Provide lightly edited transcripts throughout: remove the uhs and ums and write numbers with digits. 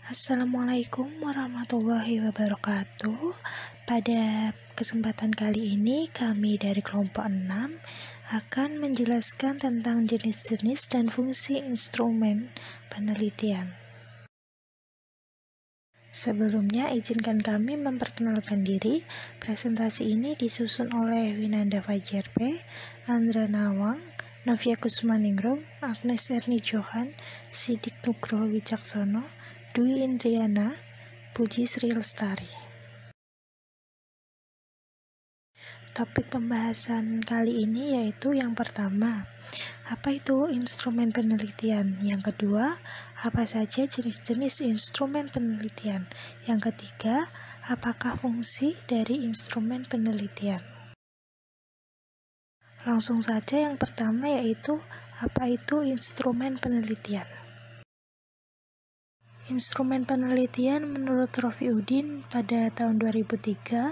Assalamualaikum warahmatullahi wabarakatuh. Pada kesempatan kali ini kami dari kelompok 6 akan menjelaskan tentang jenis-jenis dan fungsi instrumen penelitian. Sebelumnya izinkan kami memperkenalkan diri. Presentasi ini disusun oleh Winanda Fajar P, Andra Nawang, Novia Kusmaningrum, Agnes Erni Johan, Sidik Nugroho Wicaksono, Dwi Indriana, Puji Sri Lestari. Topik pembahasan kali ini yaitu yang pertama, apa itu instrumen penelitian? Yang kedua, apa saja jenis-jenis instrumen penelitian? Yang ketiga, apakah fungsi dari instrumen penelitian? Langsung saja yang pertama yaitu, apa itu instrumen penelitian? Instrumen penelitian menurut Rofi Udin pada tahun 2003,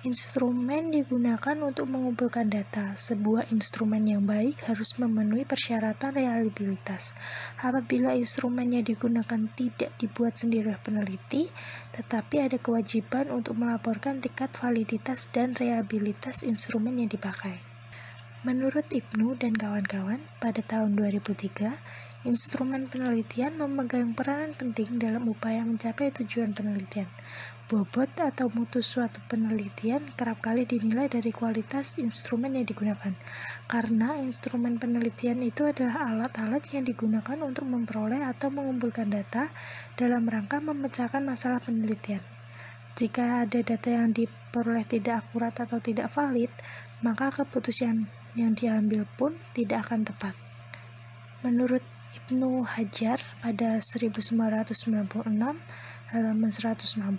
instrumen digunakan untuk mengumpulkan data. Sebuah instrumen yang baik harus memenuhi persyaratan reliabilitas. Apabila instrumennya digunakan tidak dibuat sendiri oleh peneliti, tetapi ada kewajiban untuk melaporkan tingkat validitas dan reliabilitas instrumen yang dipakai. Menurut Ibnu dan kawan-kawan, pada tahun 2003, instrumen penelitian memegang peranan penting dalam upaya mencapai tujuan penelitian. Bobot atau mutu suatu penelitian kerap kali dinilai dari kualitas instrumen yang digunakan, karena instrumen penelitian itu adalah alat-alat yang digunakan untuk memperoleh atau mengumpulkan data dalam rangka memecahkan masalah penelitian. Jika ada data yang diperoleh tidak akurat atau tidak valid, maka keputusan yang diambil pun tidak akan tepat. Menurut Ibnu Hajar pada 1996 halaman 160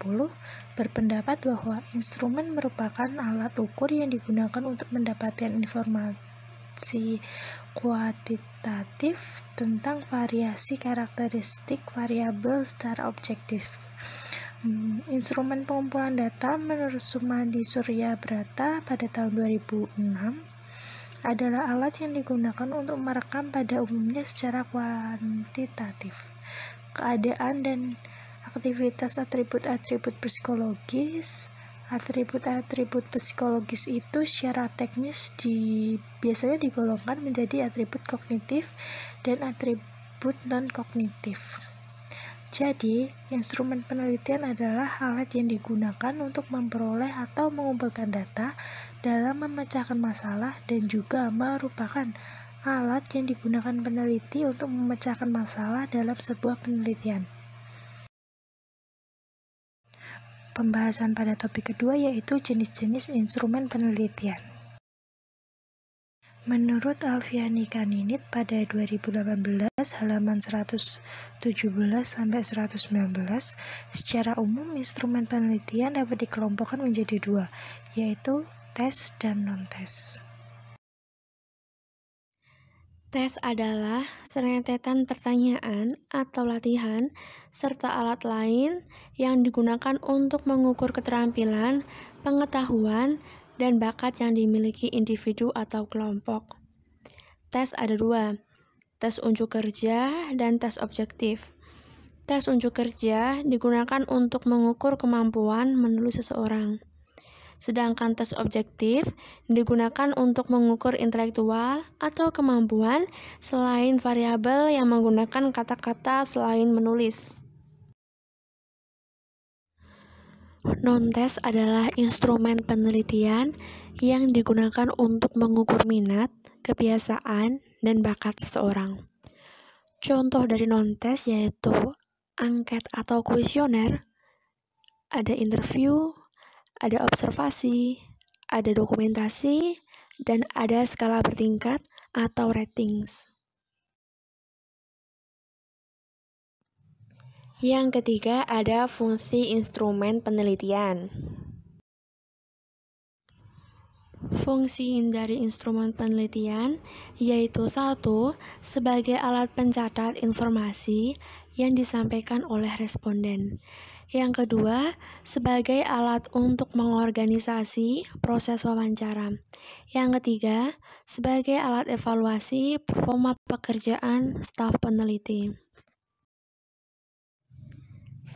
berpendapat bahwa instrumen merupakan alat ukur yang digunakan untuk mendapatkan informasi kuantitatif tentang variasi karakteristik variabel secara objektif. Instrumen pengumpulan data menurut Sumadi Suryabrata pada tahun 2006 adalah alat yang digunakan untuk merekam pada umumnya secara kuantitatif keadaan dan aktivitas atribut-atribut psikologis. Atribut-atribut psikologis itu secara teknis biasanya digolongkan menjadi atribut kognitif dan atribut non-kognitif. Jadi, instrumen penelitian adalah alat yang digunakan untuk memperoleh atau mengumpulkan data dalam memecahkan masalah dan juga merupakan alat yang digunakan peneliti untuk memecahkan masalah dalam sebuah penelitian. Pembahasan pada topik kedua yaitu jenis-jenis instrumen penelitian. Menurut Alfiani Kaninit pada 2018 halaman 117-119, secara umum instrumen penelitian dapat dikelompokkan menjadi dua, yaitu tes dan non-tes. Tes adalah serentetan pertanyaan atau latihan serta alat lain yang digunakan untuk mengukur keterampilan, pengetahuan, dan bakat yang dimiliki individu atau kelompok. Tes ada dua, tes unjuk kerja dan tes objektif. Tes unjuk kerja digunakan untuk mengukur kemampuan menulis seseorang. Sedangkan tes objektif digunakan untuk mengukur intelektual atau kemampuan selain variabel yang menggunakan kata-kata selain menulis. Non-tes adalah instrumen penelitian yang digunakan untuk mengukur minat, kebiasaan, dan bakat seseorang. Contoh dari non-tes yaitu angket atau kuesioner, ada interview, ada observasi, ada dokumentasi, dan ada skala bertingkat atau ratings. Yang ketiga ada fungsi instrumen penelitian. Fungsi dari instrumen penelitian yaitu 1. Sebagai alat pencatat informasi yang disampaikan oleh responden. Yang kedua, sebagai alat untuk mengorganisasi proses wawancara. Yang ketiga, sebagai alat evaluasi performa pekerjaan staf peneliti.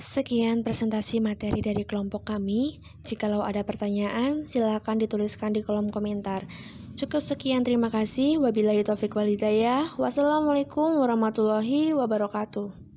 Sekian presentasi materi dari kelompok kami. Jikalau ada pertanyaan, silakan dituliskan di kolom komentar. Cukup sekian, terima kasih. Wabillahi taufiq wal hidayah. Wassalamualaikum warahmatullahi wabarakatuh.